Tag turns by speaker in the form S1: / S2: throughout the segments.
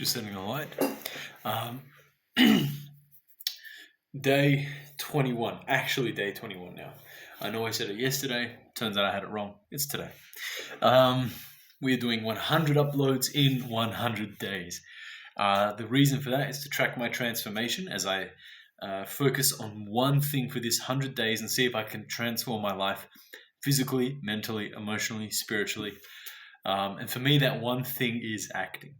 S1: Just setting a light. Um, Day 21. Actually, day 21 now. I know I said it yesterday. Turns out I had it wrong. It's today. We're doing 100 uploads in 100 days. The reason for that is to track my transformation as I focus on one thing for this 100 days and see if I can transform my life physically, mentally, emotionally, spiritually. And for me, that one thing is acting.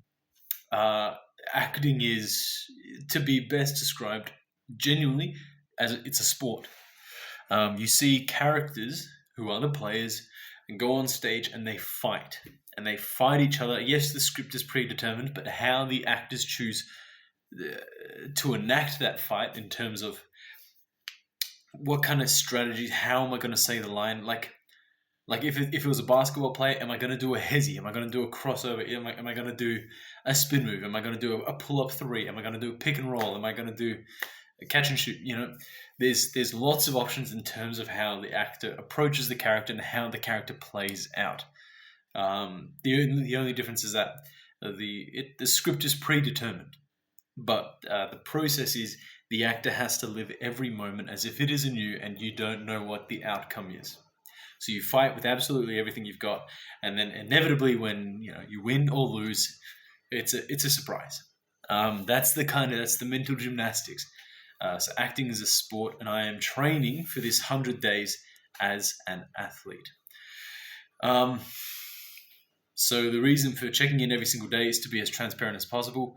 S1: Acting is to be best described genuinely as it's a sport. You see characters who are the players and go on stage and they fight each other. Yes, the script is predetermined, but how the actors choose to enact that fight in terms of what kind of strategy, how am I going to say the line? Like if it was a basketball player, am I going to do a hezzy? Am I going to do a crossover? Am I going to do a spin move? Am I going to do a pull-up three? Am I going to do a pick and roll? Am I going to do a catch and shoot? There's lots of options in terms of how the actor approaches the character and how the character plays out. The only difference is that the script is predetermined, but the process is the actor has to live every moment as if it is anew and you don't know what the outcome is. So you fight with absolutely everything you've got, and then inevitably, when you win or lose, it's a surprise. That's the mental gymnastics. So acting is a sport, and I am training for this 100 days as an athlete. So the reason for checking in every single day is to be as transparent as possible.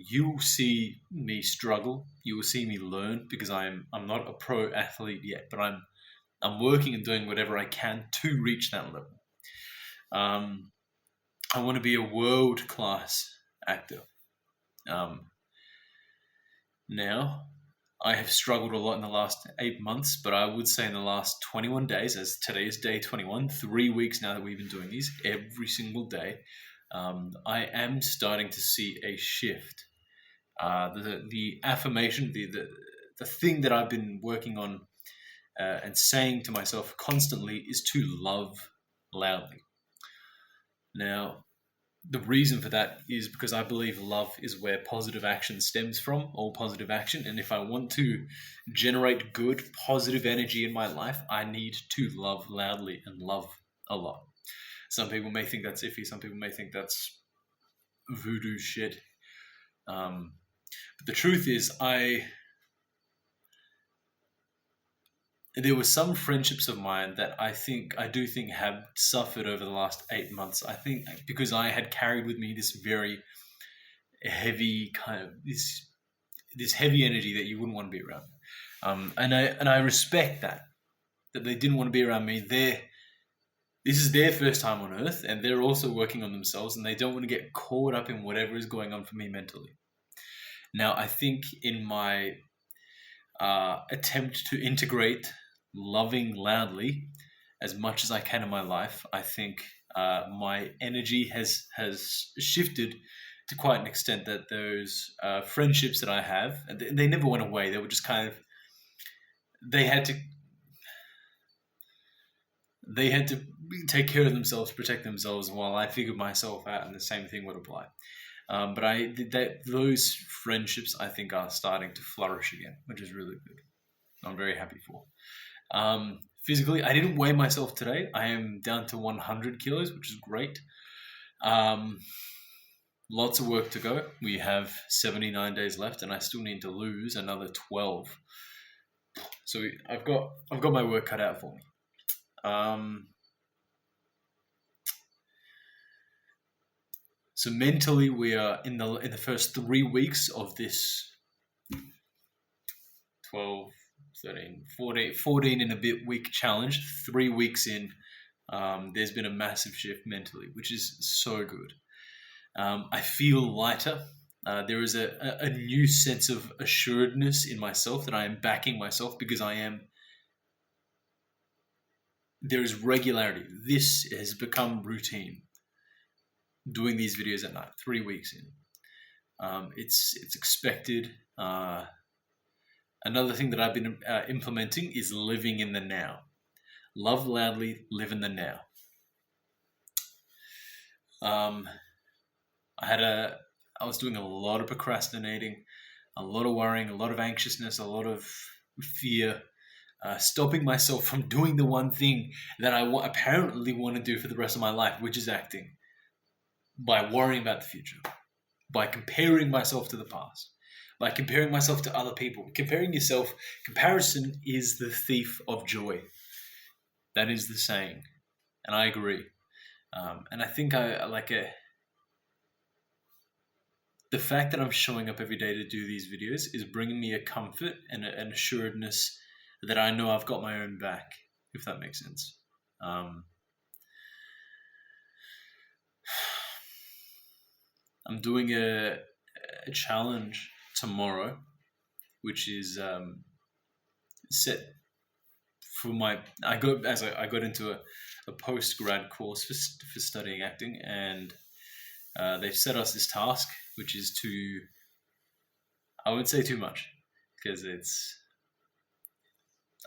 S1: You will see me struggle. You will see me learn because I'm not a pro athlete yet, but I'm working and doing whatever I can to reach that level. I want to be a world-class actor. Now, I have struggled a lot in the last 8 months, but I would say in the last 21 days, as today is day 21, 3 weeks now that we've been doing these every single day, I am starting to see a shift. The affirmation, the thing that I've been working on and saying to myself constantly is to love loudly. Now, the reason for that is because I believe love is where positive action stems from, all positive action. And if I want to generate good, positive energy in my life, I need to love loudly and love a lot. Some people may think that's iffy. Some people may think that's voodoo shit. But the truth is, there were some friendships of mine that I do think have suffered over the last 8 months. I think because I had carried with me this very heavy kind of this heavy energy that you wouldn't want to be around. And I respect that they didn't want to be around me. This is their first time on earth, and they're also working on themselves, and they don't want to get caught up in whatever is going on for me mentally. Now, I think in my attempt to integrate loving loudly as much as I can in my life, I think my energy has shifted to quite an extent that those friendships that I have, they never went away. They were just kind of, they had to take care of themselves, protect themselves while I figured myself out, and the same thing would apply. But those friendships, I think, are starting to flourish again, which is really good. I'm very happy for. Physically, I didn't weigh myself today. I am down to 100 kilos, which is great. Lots of work to go. We have 79 days left, and I still need to lose another 12. So I've got my work cut out for me. So mentally, we are in the first 3 weeks of this 12, 13, 14 and a bit week challenge. 3 weeks in, there's been a massive shift mentally, which is so good. I feel lighter. There is a new sense of assuredness in myself that I am backing myself because there is regularity. This has become routine. Doing these videos at night, 3 weeks in. It's expected. Another thing that I've been implementing is living in the now. Love loudly, live in the now. I had a I was doing a lot of procrastinating, a lot of worrying, a lot of anxiousness, a lot of fear, stopping myself from doing the one thing that I apparently want to do for the rest of my life, which is acting, by worrying about the future, by comparing myself to the past, by comparing myself to other people. Comparing yourself, comparison is the thief of joy. That is the saying, and I agree. And I think I like it. The fact that I'm showing up every day to do these videos is bringing me a comfort and an assuredness that I know I've got my own back, if that makes sense. I'm doing a challenge tomorrow, which is set for my. I got into a post grad course for studying acting, and they've set us this task, which is to. I wouldn't say too much because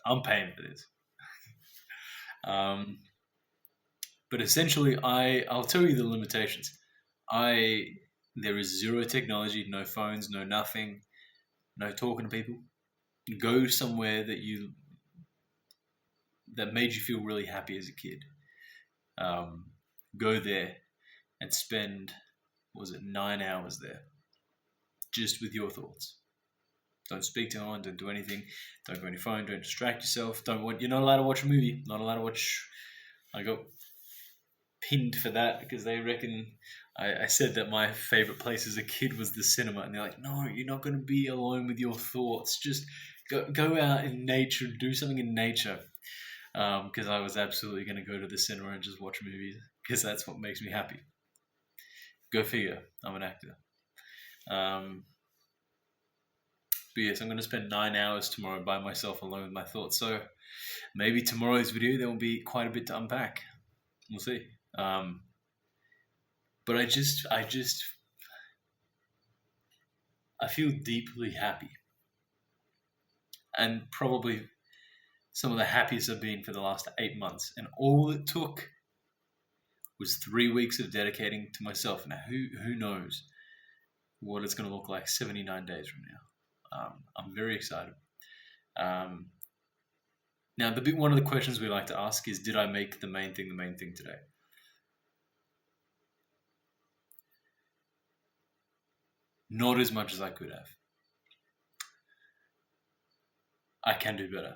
S1: I'm paying for this. But essentially, I'll tell you the limitations. There is zero technology, no phones, no nothing, no talking to people. Go somewhere that made you feel really happy as a kid. Go there and spend, 9 hours there, just with your thoughts. Don't speak to anyone. Don't do anything. Don't go on your phone. Don't distract yourself. You're not allowed to watch a movie. Not allowed to watch. I got pinned for that because they reckon I said that my favorite place as a kid was the cinema, and they're like, no, you're not going to be alone with your thoughts. Just go out in nature, do something in nature. Because I was absolutely going to go to the cinema and just watch movies because that's what makes me happy. Go figure. I'm an actor. But yes, I'm going to spend 9 hours tomorrow by myself alone with my thoughts. So maybe tomorrow's video there will be quite a bit to unpack. We'll see. But I feel deeply happy, and probably some of the happiest I've been for the last 8 months. And all it took was 3 weeks of dedicating to myself. Now, who knows what it's going to look like 79 days from now. I'm very excited. Now, one of the questions we like to ask is, did I make the main thing today? Not as much as I could have. I can do better.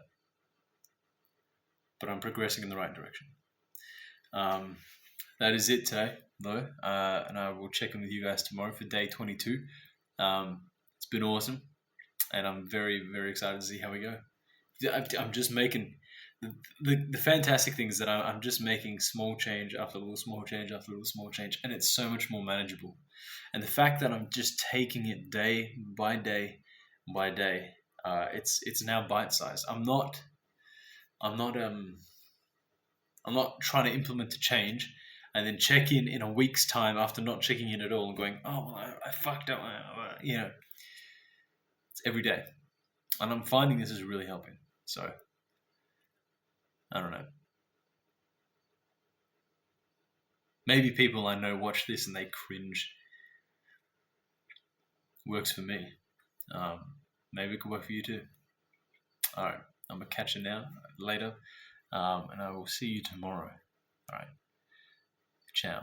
S1: But I'm progressing in the right direction. That is it today, though. And I will check in with you guys tomorrow for day 22. It's been awesome. And I'm very, very excited to see how we go. I'm just making... The fantastic thing is that I'm just making small change after little small change after little small change, and it's so much more manageable. And the fact that I'm just taking it day by day by day, it's now bite-sized. I'm not trying to implement a change and then check in a week's time after not checking in at all and going, oh, I fucked up. It's every day. And I'm finding this is really helping. So, I don't know. Maybe people I know watch this and they cringe. Works for me. Maybe it could work for you too. All right. I'm going to catch you later. And I will see you tomorrow. All right. Ciao.